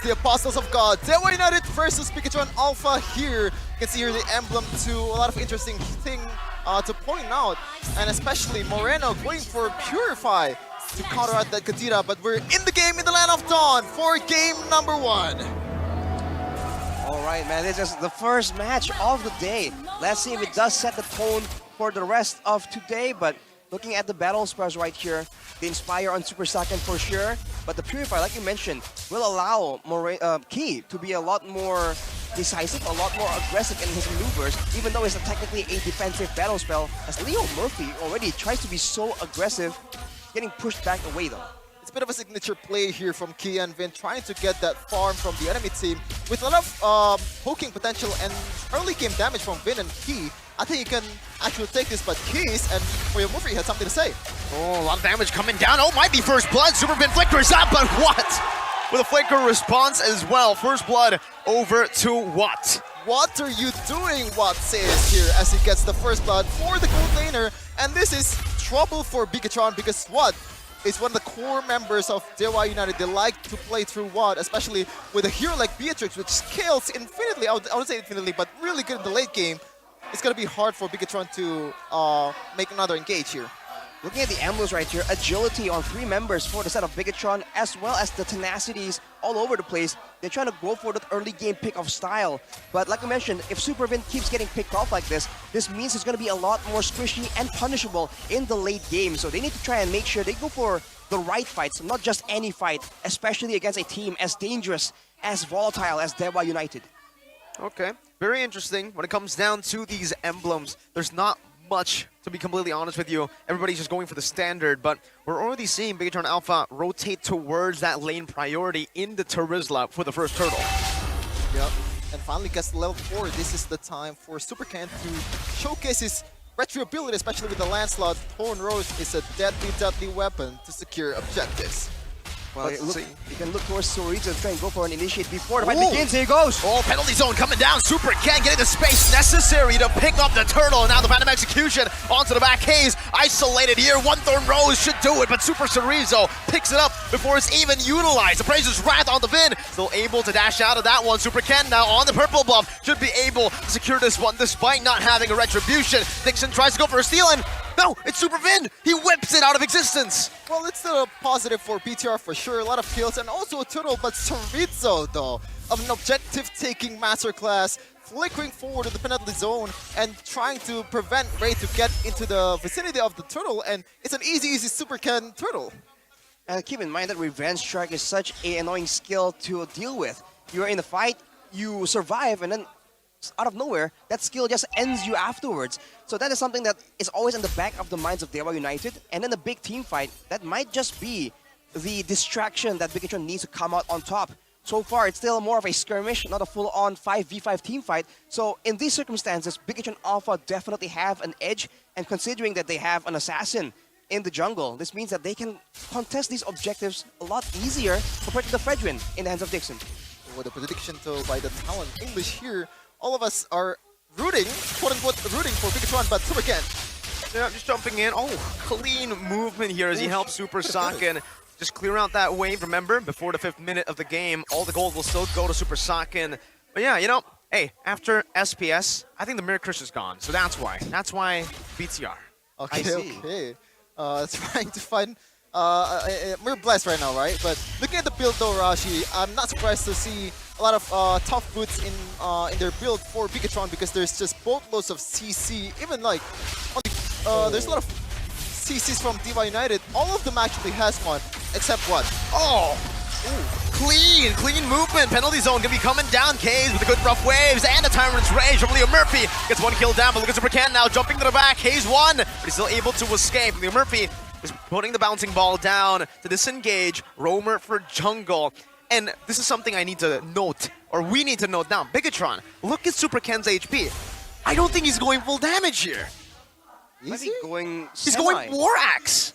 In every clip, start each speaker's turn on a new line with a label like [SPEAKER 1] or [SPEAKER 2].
[SPEAKER 1] the Apostles of God. DEWA United versus Pikachu Alpha here. You can see here the emblem to a lot of interesting thing to point out. And especially Moreno going for Purify to counteract that Kadira. But we're in the game in the Land of Dawn for game number 1.
[SPEAKER 2] All right, man, this is the first match of the day. Let's see if it does set the tone for the rest of today. But looking at the battle spells right here, the Inspire on Super Saiyan for sure. But the Purify, like you mentioned, will allow Key to be a lot more decisive, a lot more aggressive in his maneuvers, even though it's technically a defensive battle spell, as Leo Murphy already tries to be so aggressive, getting pushed back away though.
[SPEAKER 1] It's a bit of a signature play here from Key and Vin, trying to get that farm from the enemy team with a lot of poking potential and early game damage from Vin and Key. I think you can actually take this, but Keys and Murphy had something to say.
[SPEAKER 3] Oh, a lot of damage coming down. Oh, might be first blood. Super Vin flickers up, but what? With a flicker response as well. First blood over to What.
[SPEAKER 1] What are you doing, What says here as he gets the first blood for the gold laner. And this is trouble for Bigatron because What is one of the core members of DEWA United. They like to play through What, especially with a hero like Beatrix, which scales infinitely. I wouldn't say infinitely, but really good in the late game. It's going to be hard for Bigatron to make another engage here.
[SPEAKER 2] Looking at the emblems right here, agility on 3 members for the set of Bigatron, as well as the tenacities all over the place. They're trying to go for that early game pick of style. But like I mentioned, if Super Vin keeps getting picked off like this means it's going to be a lot more squishy and punishable in the late game. So they need to try and make sure they go for the right fights, not just any fight, especially against a team as dangerous, as volatile as DEWA United.
[SPEAKER 3] Okay, very interesting. When it comes down to these emblems, there's not much, to be completely honest with you. Everybody's just going for the standard, but we're already seeing Bigatron Alpha rotate towards that lane priority in the Terizla for the first turtle.
[SPEAKER 1] Yep, and finally gets to level 4. This is the time for Super Ken to showcase his retro ability, especially with the Lancelot. Torn Rose is a deadly weapon to secure objectives.
[SPEAKER 2] Well, you can look towards Soriza and try and go for an initiate before the fight begins. Here he goes.
[SPEAKER 3] Oh, penalty zone coming down. Super Ken getting the space necessary to pick up the turtle. Now the Phantom Execution onto the back. Hayes isolated here. One Thorn Rose should do it, but Super Sorizo picks it up before it's even utilized. Appraiser's Wrath on the Vin. Still able to dash out of that one. Super Ken now on the purple buff. Should be able to secure this one despite not having a retribution. Dixon tries to go for a steal and no, it's Super Vin. He whips it out of existence.
[SPEAKER 1] Well, it's still a positive for BTR for sure. A lot of kills and also a turtle, but Sorizo, though, of an objective-taking masterclass, flickering forward to the penalty zone and trying to prevent Ray to get into the vicinity of the turtle, and it's an easy Super Ken turtle.
[SPEAKER 2] And keep in mind that Revenge Strike is such an annoying skill to deal with. You're in the fight, you survive, and then out of nowhere, that skill just ends you afterwards. So that is something that is always in the back of the minds of DEWA United. And then the big team fight, that might just be the distraction that Bigatron needs to come out on top. So far, it's still more of a skirmish, not a full-on 5v5 team fight. So in these circumstances, Bigatron Alpha definitely have an edge. And considering that they have an assassin in the jungle, this means that they can contest these objectives a lot easier compared to the Fredrin in the hands of Dixon.
[SPEAKER 1] With a prediction though by the Talon English here, all of us are rooting, quote-unquote rooting for Bigatron, but Super Ken.
[SPEAKER 3] Yeah, just jumping in. Oh, clean movement here as he helps Super Saiyan just clear out that wave. Remember, before the 5th minute of the game, all the gold will still go to Super Saiyan. But yeah, you know, hey, after SPS, I think the Mirror Curse is gone. So that's why. That's why BTR.
[SPEAKER 1] Okay. Trying to find... we're blessed right now, right? But looking at the build though, Rashi, I'm not surprised to see a lot of tough boots in their build for Bigatron because there's just boatloads of CC. Even like, there's a lot of CCs from DEWA United. All of them actually has one, except What?
[SPEAKER 3] Oh! Ooh. Clean movement. Penalty zone gonna be coming down. Hayes with the good rough waves and a Tyrant's Rage from Leo Murphy. Gets 1 kill down, but look at Super Ken now jumping to the back. Hayes won, but he's still able to escape. Leo Murphy is putting the bouncing ball down to disengage Roamer for jungle. And this is something I need to note, or we need to note now. Bigatron, look at Super Ken's HP. I don't think he's going full damage here.
[SPEAKER 2] Is he going
[SPEAKER 3] He's going War Axe.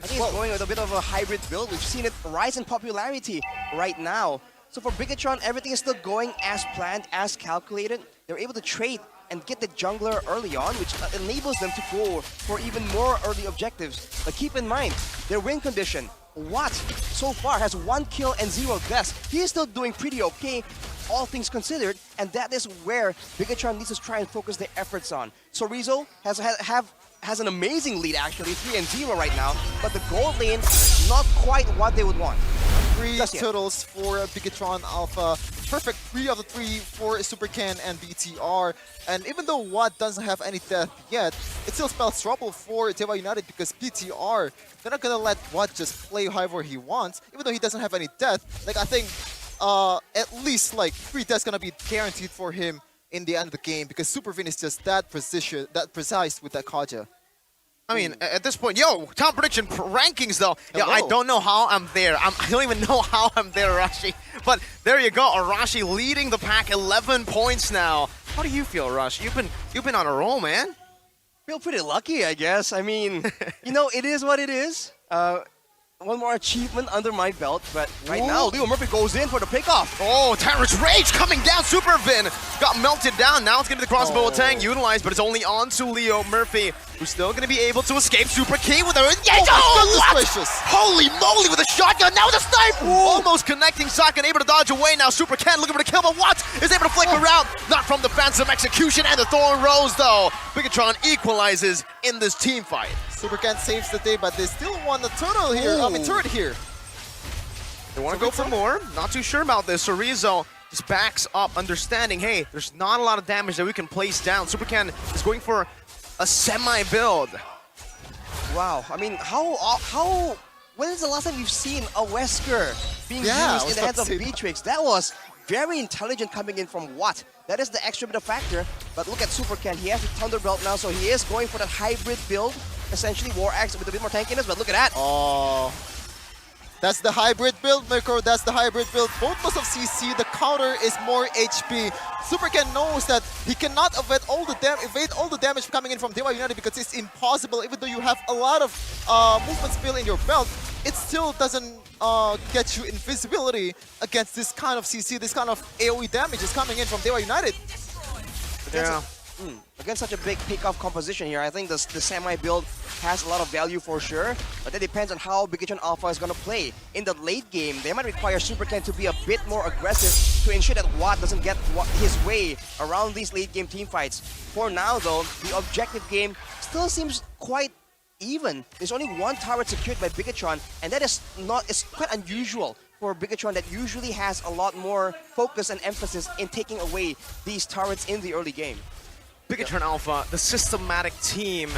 [SPEAKER 2] I think he's going with a bit of a hybrid build. We've seen it rise in popularity right now. So for Bigatron, everything is still going as planned, as calculated. They're able to trade and get the jungler early on, which enables them to go for even more early objectives. But keep in mind, their win condition Watt so far has 1 kill and 0 deaths. He is still doing pretty okay, all things considered, and that is where Bigatron needs to try and focus their efforts on. So Rizzo has an amazing lead actually, 3-0 right now, but the gold lane, not quite what they would want.
[SPEAKER 1] 3 totals for Bigatron Alpha. Perfect 3 of the 3 for Supercan and BTR. And even though Watt doesn't have any death yet, it still spells trouble for DEWA United because BTR, they're not gonna let Watt just play however he wants, even though he doesn't have any death. Like I think at least like 3 deaths gonna be guaranteed for him in the end of the game because Supervin is just that precise with that Kaja.
[SPEAKER 3] I mean, at this point, top prediction rankings though.
[SPEAKER 1] Hello.
[SPEAKER 3] I don't know how I'm there. I don't even know how I'm there, Arashi. But there you go, Arashi leading the pack, 11 points now. How do you feel, Arashi? You've been on a roll, man.
[SPEAKER 2] Feel pretty lucky, I guess. I mean, you know, it is what it is. One more achievement under my belt, but right now, Leo Murphy goes in for the pickoff.
[SPEAKER 3] Oh, Tyrant's Rage coming down. Supervin got melted down. Now it's going to be the crossbow attack utilized, but it's only on to Leo Murphy, who's still going to be able to escape. Super Key with a...
[SPEAKER 1] Gracious.
[SPEAKER 3] Holy moly, with a shotgun. Now with a snipe. Almost connecting. Sakan able to dodge away. Now Super Ken looking for the kill, but Watt is able to flick around. Not from the Phantom Execution and the Thorn Rose, though. Bigatron equalizes in this team fight.
[SPEAKER 1] Supercan saves the day, but they still want the turtle here. I mean, turret here.
[SPEAKER 3] They want to go for more. Not too sure about this. So Rizzo just backs up, understanding, hey, there's not a lot of damage that we can place down. Supercan is going for a semi-build.
[SPEAKER 2] Wow. I mean, when is the last time you've seen a Wesker being used in the hands of Beatrix? That was very intelligent coming in from Watt. That is the extra bit of factor. But look at Supercan. He has the Thunderbelt now, so he is going for that hybrid build. Essentially, War Axe with a bit more tankiness, but look at that.
[SPEAKER 1] Oh, that's the hybrid build, Mirko. That's the hybrid build. Both of CC, the counter is more HP. Supercan knows that he cannot evade all the damage coming in from DEWA United because it's impossible. Even though you have a lot of movement skill in your belt, it still doesn't get you invisibility against this kind of CC, this kind of AoE damage is coming in from DEWA United.
[SPEAKER 3] Yeah.
[SPEAKER 2] Against such a big pick-off composition here, I think the semi-build has a lot of value for sure, but that depends on how Bigatron Alpha is going to play. In the late game, they might require Supercan to be a bit more aggressive to ensure that Watt doesn't get his way around these late game team fights. For now though, the objective game still seems quite even. There's only 1 turret secured by Bigatron, and that is quite unusual for Bigatron that usually has a lot more focus and emphasis in taking away these turrets in the early game.
[SPEAKER 3] Bigatron Alpha, the systematic team.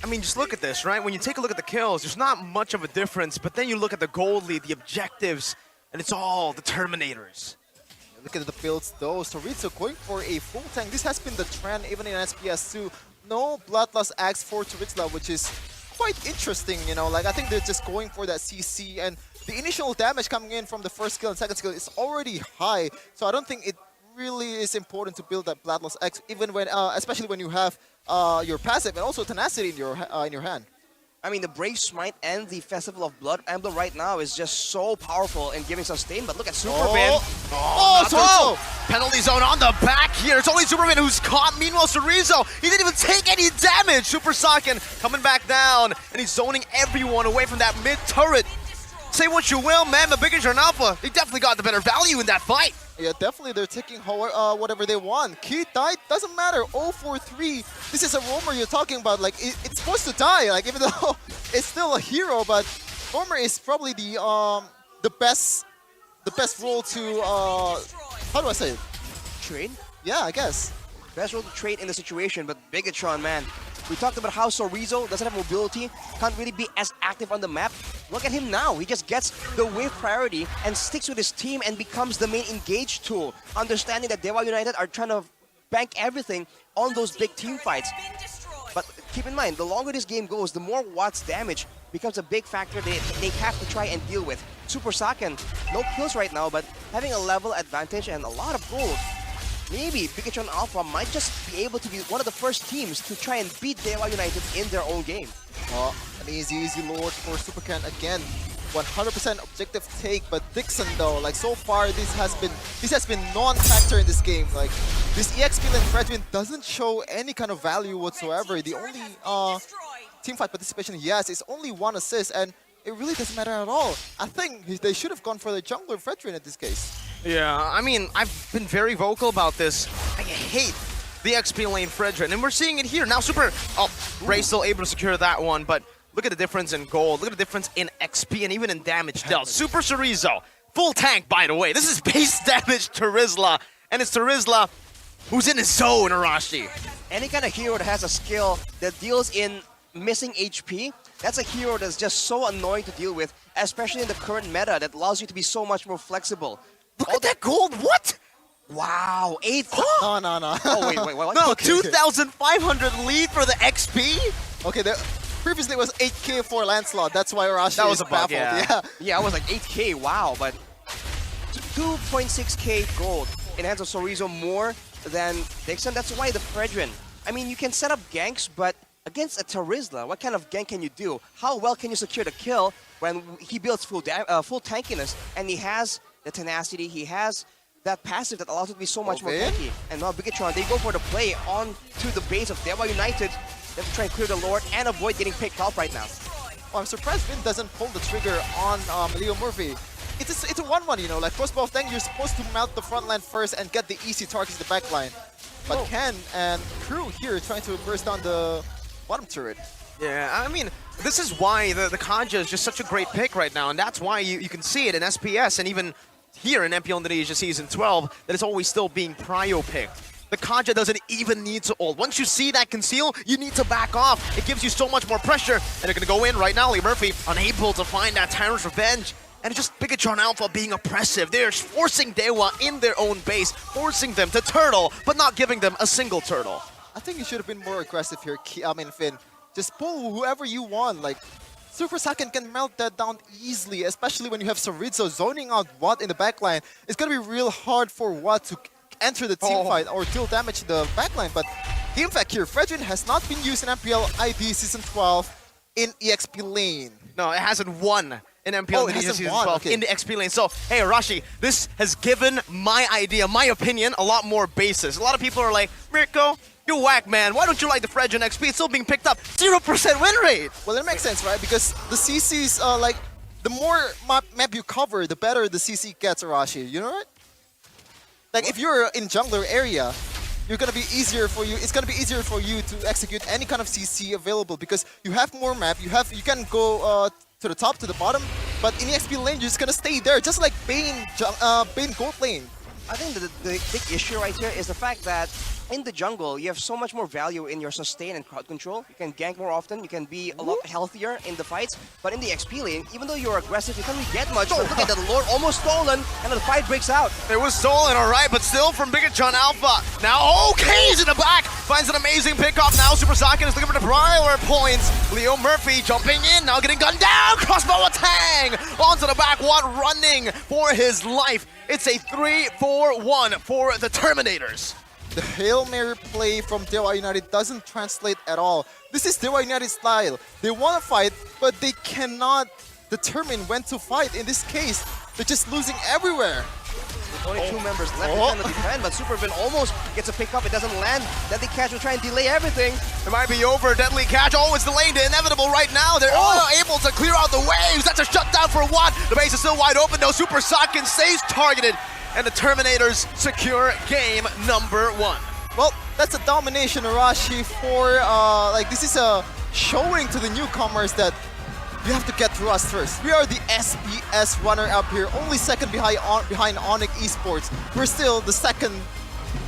[SPEAKER 3] I mean, just look at this, right? When you take a look at the kills, there's not much of a difference, but then you look at the gold lead, the objectives, and it's all the Terminators.
[SPEAKER 1] Look at the builds though. So Rizzo going for a full tank. This has been the trend even in SPS2. No Bloodlust Axe for Turizla, which is quite interesting, you know. Like I think they're just going for that CC, and the initial damage coming in from the first skill and second skill is already high. So I don't think it really is important to build that Bloodlust X, even when, especially when you have your passive and also tenacity in your hand.
[SPEAKER 2] I mean, the Brave Smite and the Festival of Blood emblem right now is just so powerful in giving sustain. But look at Superman.
[SPEAKER 3] So penalty zone on the back here. It's only Superman who's caught. Meanwhile, Cerezo, he didn't even take any damage. Super Saiyan coming back down, and he's zoning everyone away from that mid turret. Say what you will, man, but Bigatron Alpha, they definitely got the better value in that fight.
[SPEAKER 1] Yeah, definitely they're taking whatever they want. Keith died, doesn't matter. 0-4-3. This is a Roamer you're talking about. Like it's supposed to die. Like even though it's still a hero, but Roamer is probably the best role to how do I say it?
[SPEAKER 2] Trade?
[SPEAKER 1] Yeah, I guess.
[SPEAKER 2] Best role to trade in the situation, but Bigatron, man. We talked about how Sorizo doesn't have mobility, can't really be as active on the map. Look at him now. He just gets the wave priority and sticks with his team and becomes the main engage tool, understanding that DEWA United are trying to bank everything on those big team fights. But keep in mind, the longer this game goes, the more Watt's damage becomes a big factor they have to try and deal with. Super Saiyan, no kills right now, but having a level advantage and a lot of gold. Maybe Bigatron Alpha might just be able to be one of the first teams to try and beat DEWA United in their own game.
[SPEAKER 1] An easy Lord for Supercan again. 100% objective take, but Dixon though, like so far this has been non-factor in this game. Like this EXP and Fredwin doesn't show any kind of value whatsoever. The only teamfight participation he has is only 1 assist, and it really doesn't matter at all. I think they should have gone for the jungler Fredrin in this case.
[SPEAKER 3] Yeah, I mean, I've been very vocal about this. I hate the XP lane Fredrin, and we're seeing it here. Now Super, Ray still able to secure that one, but look at the difference in gold, look at the difference in XP, and even in damage dealt. Super Chorizo, full tank, by the way. This is base damage Terizla, and it's Terizla who's in his zone, Arashi.
[SPEAKER 2] Any kind of hero that has a skill that deals in missing HP, that's a hero that's just so annoying to deal with, especially in the current meta that allows you to be so much more flexible.
[SPEAKER 3] Look at that gold, what?
[SPEAKER 2] Wow, 8.
[SPEAKER 1] No.
[SPEAKER 2] Oh, wait, what?
[SPEAKER 3] No,
[SPEAKER 2] Okay.
[SPEAKER 3] 2,500 lead for the XP?
[SPEAKER 1] Okay, previously it was 8k for Lancelot. That's why Arashi
[SPEAKER 3] That was
[SPEAKER 1] is
[SPEAKER 3] a bug,
[SPEAKER 1] baffled.
[SPEAKER 3] yeah.
[SPEAKER 2] Yeah, I was like 8k, wow, but 2.6k gold in hands of Chorizo more than Dixon. That's why the Fredrin. I mean, you can set up ganks, but against a Terizla, what kind of gank can you do? How well can you secure the kill when he builds full tankiness and he has the tenacity, he has that passive that allows it to be so much more tanky. And now Bigatron, they go for the play on to the base of DEWA United. They have to try and clear the Lord and avoid getting picked off right now.
[SPEAKER 1] Oh, I'm surprised Vin doesn't pull the trigger on Leo Murphy. It's a 1-1, you know, like Crossbow of Tank, you're supposed to melt the front line first and get the easy targets the back line. But Ken and Crew here trying to burst down the bottom turret.
[SPEAKER 3] Yeah, I mean, this is why the Kaja is just such a great pick right now, and that's why you can see it in SPS and even here in MPL Indonesia Season 12 that it's always still being prio picked. The Kaja doesn't even need to ult. Once you see that conceal, you need to back off. It gives you so much more pressure, and they're going to go in right now. Lee Murphy unable to find that Tyrant's Revenge. And it's just Bigatron Alpha being oppressive. They're forcing DEWA in their own base, forcing them to turtle, but not giving them a single turtle.
[SPEAKER 1] I think you should have been more aggressive here, Finn. Just pull whoever you want. Like, Super Saiyan can melt that down easily, especially when you have Chorizo zoning out Watt in the backline. It's going to be real hard for Watt to enter the team fight or deal damage to the backline. But the impact here, Fredrin has not been used in MPL ID Season 12 in EXP lane.
[SPEAKER 3] No, it hasn't won in MPL Indonesia Season 12 in the XP lane. So, hey, Arashi, this has given my idea, my opinion, a lot more basis. A lot of people are like, Mirko, you whack, man. Why don't you like the Fredrin XP? It's still being picked up. 0% win rate.
[SPEAKER 1] Well, it makes sense, right? Because the CC's, like, the more map you cover, the better the CC gets, Arashi. You know what? Like, if you're in jungler area, you're gonna be easier for you. It's gonna be easier for you to execute any kind of CC available because you have more map. You can go to the top, to the bottom, but in the XP lane, you're just gonna stay there, just like Bane gold lane.
[SPEAKER 2] I think the big issue right here is the fact that in the jungle, you have so much more value in your sustain and crowd control. You can gank more often, you can be a lot healthier in the fights, but in the XP lane, even though you're aggressive, you can't really get much. But look at the Lord almost stolen, and then the fight breaks out.
[SPEAKER 3] It was stolen, alright, but still from Bigatron Alpha. Now, K's in the back, finds an amazing pickup. Now Super Saiyan is looking for the prior points. Leo Murphy jumping in, now getting gunned down. Crossbow Tang onto the back, Watt running for his life. It's a 3-4-1 for the Terminators.
[SPEAKER 1] The Hail Mary play from DEWA United doesn't translate at all. This is DEWA United style. They want to fight, but they cannot determine when to fight. In this case, they're just losing everywhere.
[SPEAKER 2] Only 2 members left to defend, but Supervin almost gets a pick up. It doesn't land. Deadly Catch will try and delay everything.
[SPEAKER 3] It might be over. Deadly Catch always delaying the inevitable right now. They're able to clear out the waves. That's a shutdown for Watt. The base is still wide open though. Super Saiyan stays targeted. And the Terminators secure game number 1.
[SPEAKER 1] Well, that's a domination, Arashi, for, like, this is a showing to the newcomers that you have to get through us first. We are the SPS runner-up here, only second behind Onyx Esports. We're still the second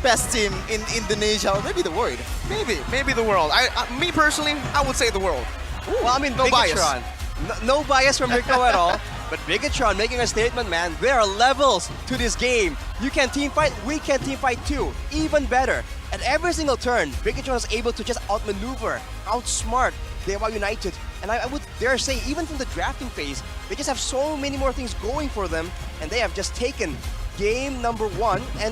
[SPEAKER 1] best team in Indonesia, or maybe the world.
[SPEAKER 3] Maybe the world. Me personally, I would say the world.
[SPEAKER 2] Ooh, well, I mean,
[SPEAKER 3] no
[SPEAKER 2] Bigatron.
[SPEAKER 3] bias.
[SPEAKER 2] No bias from Mirko at all. But Bigatron making a statement, man. There are levels to this game. You can team fight, we can team fight too. Even better. At every single turn, Bigatron is able to just outmaneuver, outsmart DEWA United. And I would dare say, even from the drafting phase, they just have so many more things going for them. And they have just taken game number 1. And